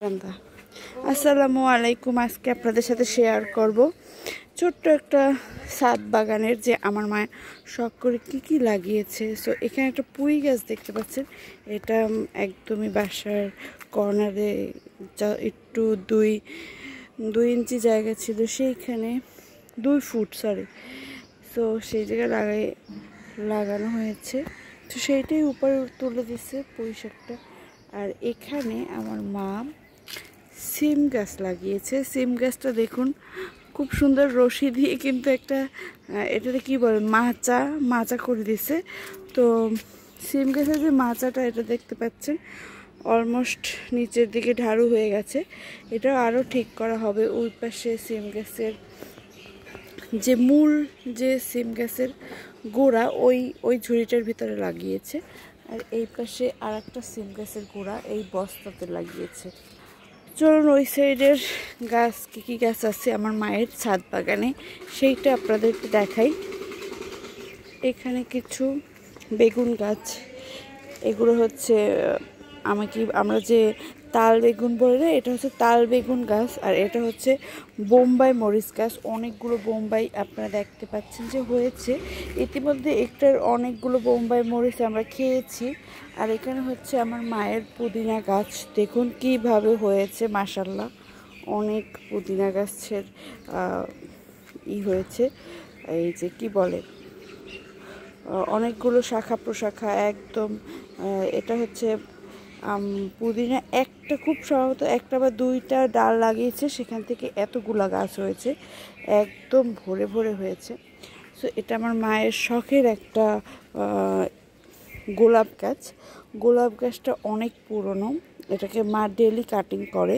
রান্দা আসসালামু আলাইকুম। আজকে আপনাদের সাথে শেয়ার করব ছোট্ট একটা ছাদ বাগানের যে আমার মা শখ করে কি লাগিয়েছে। সো এখানে একটা পুঁই গাছ দেখতে পাচ্ছেন। এটা একদমই বাসার কর্নারে একটু দুই ইঞ্চি জায়গা ছিল, সেইখানে 2 ফুট সো সেই জায়গায় লাগানো হয়েছে। তো সেইটাই উপরে তুলে দিচ্ছে পুঁই শাকটা। আর এখানে আমার মা সিম গাছ লাগিয়েছে। সিম গাছটা দেখুন খুব সুন্দর রশি দিয়ে কিন্তু একটা এটাতে কি বলে মাচা করে দিছে। তো সিম গাছের যে মাচাটা এটা দেখতে পাচ্ছেন অলমোস্ট নিচের দিকে ঢাড়ু হয়ে গেছে। এটা আরও ঠিক করা হবে। ওই পাশে সিম গাছের যে মূল যে সিম গাছের গোড়া ওই ঝুড়িটার ভিতরে লাগিয়েছে। আর এই পাশে আর একটা সিম গাছের গোড়া এই বস্তাতে লাগিয়েছে। চলুন ওই সাইডের গাছ কী গাছ আছে আমার মায়ের ছাদ বাগানে সেইটা আপনাদেরকে দেখাই। এখানে কিছু বেগুন গাছ, এগুলো হচ্ছে আমরা যে তাল বেগুন বলে না, এটা হচ্ছে তাল বেগুন গাছ। আর এটা হচ্ছে বোম্বাই মরিচ গাছ। অনেকগুলো বোম্বাই আপনারা দেখতে পাচ্ছেন যে হয়েছে ইতিমধ্যে। একটার অনেকগুলো বোম্বাই মরিচ আমরা খেয়েছি। আর এখানে হচ্ছে আমার মায়ের পুদিনা গাছ, দেখুন কিভাবে হয়েছে মাশাআল্লাহ। অনেক পুদিনা গাছের হয়েছে, এই যে কি বলে অনেকগুলো শাখা প্রশাখা একদম। এটা হচ্ছে পুদিনা একটা খুব সম্ভবত একটা বা দুইটা ডাল লাগিয়েছে, সেখান থেকে এতগুলা গাছ হয়েছে, একদম ভরে ভরে হয়েছে। সো এটা আমার মায়ের শখের একটা গোলাপ গাছটা অনেক পুরনো। এটাকে মা ডেলি কাটিং করে,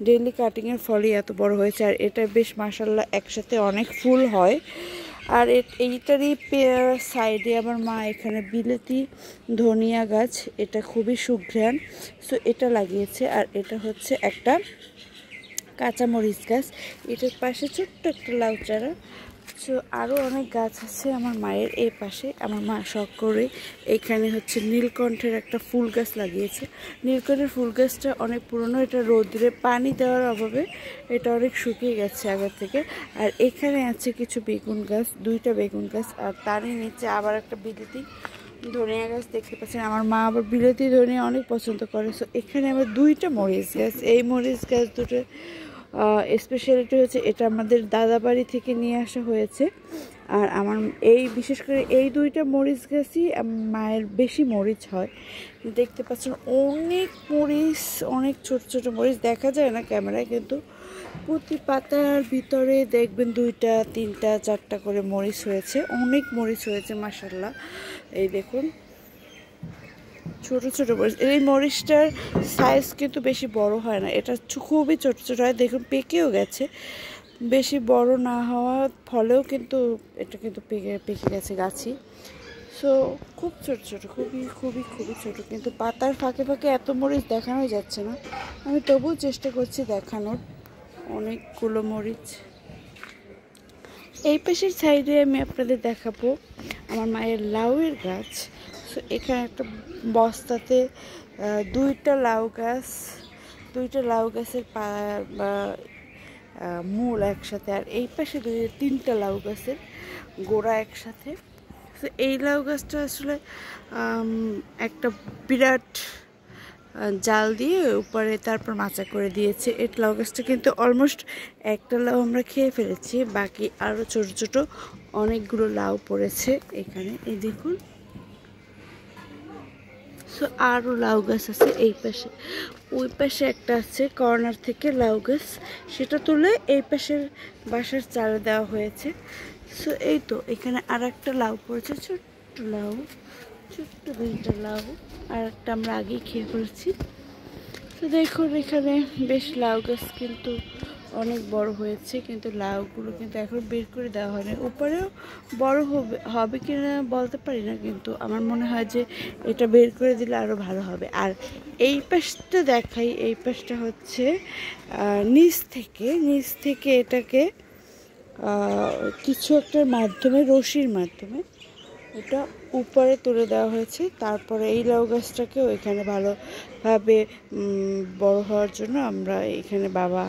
ডেলি কাটিংয়ের ফলে এত বড় হয়েছে। আর এটা বেশ মাশাআল্লাহ একসাথে অনেক ফুল হয়। আর এইটারই সাইডে আমার মা এখানে বিলেতি ধনিয়া গাছ, এটা খুবই সুঘ্রাণ, সো এটা লাগিয়েছে। আর এটা হচ্ছে একটা কাঁচামরিচ গাছ, এটার পাশে ছোট্ট একটা লাউ চারা। সো আরও অনেক গাছ আছে আমার মায়ের এই পাশে। আমার মা শখ করে এখানে হচ্ছে নীলকণ্ঠের একটা ফুল গাছ লাগিয়েছে। নীলকণ্ঠের ফুল গাছটা অনেক পুরনো, এটা রোদ্রে পানি দেওয়ার অভাবে এটা অনেক শুকিয়ে গেছে আগে থেকে। আর এখানে আছে কিছু বেগুন গাছ, 2টা বেগুন গাছ। আর তারই নিচে আবার একটা বিলেতি ধনিয়া গাছ দেখতে পাচ্ছেন। আমার মা আবার বিলেতি ধনিয়া অনেক পছন্দ করে। সো এখানে আবার 2টা মরিচ গাছ। এই মরিচ গাছ দুটো স্পেশালিটি হচ্ছে এটা আমাদের দাদা বাড়ি থেকে নিয়ে আসা হয়েছে। আর আমার বিশেষ করে এই 2টা মরিচ গাছই মায়ের বেশি মরিচ হয়। দেখতে পাচ্ছেন অনেক মরিচ, অনেক ছোট ছোট মরিচ, দেখা যায় না ক্যামেরায়, কিন্তু প্রতি পাতার ভিতরে দেখবেন 2টা 3টা 4টা করে মরিচ হয়েছে, অনেক মরিচ হয়েছে মাশাআল্লাহ। এই দেখুন ছোট ছোট মরিচ। এই মরিচটার সাইজ কিন্তু বেশি বড় হয় না, এটা খুবই ছোট ছোট হয়। দেখুন পেকেও গেছে, বেশি বড় না হওয়ার ফলেও কিন্তু এটা কিন্তু পেকে গেছে গাছই। সো খুব ছোট ছোট, খুবই খুবই খুবই ছোট, কিন্তু পাতার ফাঁকে ফাঁকে এত মরিচ দেখানোই যাচ্ছে না। আমি তবুও চেষ্টা করছি দেখানোর। অনেকগুলো মরিচ। এই পাশের সাইডে আমি আপনাদের দেখাবো আমার মায়ের লাউয়ের গাছ। সো এখানে একটা বস্তাতে 2টা লাউ গাছের মূল একসাথে। আর এই পাশে 3টা লাউ গাছের গোড়া একসাথে। তো এই লাউ গাছটা আসলে একটা বিরাট জাল দিয়ে উপরে তারপর মাচা করে দিয়েছে। এই লাউ গাছটা কিন্তু অলমোস্ট একটা লাউ আমরা খেয়ে ফেলেছি, বাকি আরও ছোট ছোট অনেকগুলো লাউ পড়েছে এখানে, এই দেখুন। সো আরও লাউ গাছ আছে এই পাশে। ওই পাশে একটা আছে কর্নার থেকে লাউ গাছ, সেটা তুলে এই পাশের বাসার চারা দেওয়া হয়েছে। সো এই তো এখানে আর একটা লাউ পড়েছে, ছোট্ট 2টা লাউ। আর একটা আমরা আগেই খেয়ে ফেলছি। তো দেখুন এখানে বেশ লাউ গাছ কিন্তু অনেক বড় হয়েছে, কিন্তু লাউগুলো কিন্তু এখন বের করে দেওয়া হয়নি। উপরেও বড় হবে কি না বলতে পারি না, কিন্তু আমার মনে হয় যে এটা বের করে দিলে আরও ভালো হবে। আর এই পাশটা দেখাই, এই পাশটা হচ্ছে নিচ থেকে এটাকে কিছু একটার মাধ্যমে, রশির মাধ্যমে ওটা উপরে তুলে দেওয়া হয়েছে। তারপরে এই লাউ গাছটাকেও এখানে ভালোভাবে বড় হওয়ার জন্য আমরা এখানে বাবা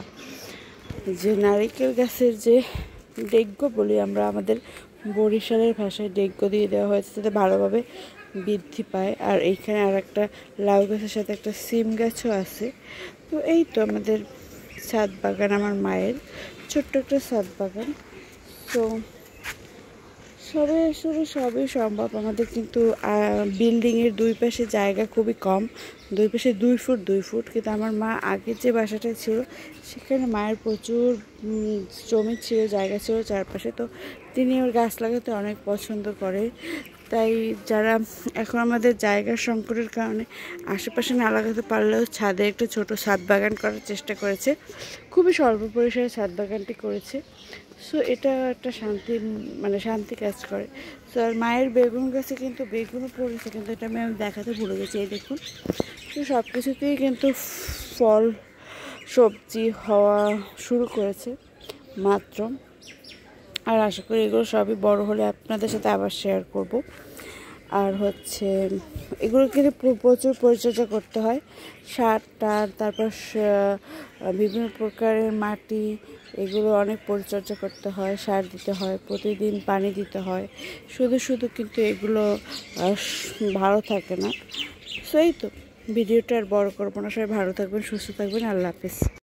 যে নারিকেল গাছের যে ডেগ্গো বলি আমরা, আমাদের বরিশালের ভাষায় ডেগ্গো দিয়ে দেওয়া হয়েছে যাতে ভালোভাবে বৃদ্ধি পায়। আর এইখানে আর একটা লাউ গাছের সাথে একটা সিম গাছও আছে। তো এই তো আমাদের ছাদ বাগান, আমার মায়ের ছোট্ট একটা ছাদ বাগান। তো সবই সম্ভব আমাদের, কিন্তু বিল্ডিংয়ের দুই পাশে জায়গা খুবই কম, দুই পাশে 2 ফুট 2 ফুট। কিন্তু আমার মা আগের যে বাসাটা ছিল সেখানে মায়ের প্রচুর জমি ছিল, জায়গা ছিল চারপাশে। তো তিনি ওর গাছ লাগাতে অনেক পছন্দ করে। তাই যারা এখন আমাদের জায়গার সংকটের কারণে আশেপাশে না লাগাতে পারলেও ছাদে একটা ছোট ছাদ বাগান করার চেষ্টা করেছে। খুবই স্বল্প পরিসরে ছাদ বাগানটি করেছে। সো এটা একটা শান্তি কাজ করে। সো আর মায়ের বেগুন গাছে কিন্তু বেগুনও পড়েছে, কিন্তু এটা আমি দেখাতে ভুলে গেছি। এই দেখুন, তো সব কিছুতেই কিন্তু ফল সবজি হওয়া শুরু করেছে মাত্র। আর আশা করি এগুলো সবই বড় হলে আপনাদের সাথে আবার শেয়ার করব। আর হচ্ছে এগুলো কিন্তু প্রচুর পরিচর্যা করতে হয়, সার টার, তারপর বিভিন্ন প্রকারের মাটি, এগুলো অনেক পরিচর্যা করতে হয়, সার দিতে হয়, প্রতিদিন পানি দিতে হয়। শুধু কিন্তু এগুলো ভালো থাকে না। সো এই তো, ভিডিওটা আর বড় করবো না। সবাই ভালো থাকবেন, সুস্থ থাকবেন। আল্লাহ হাফেজ।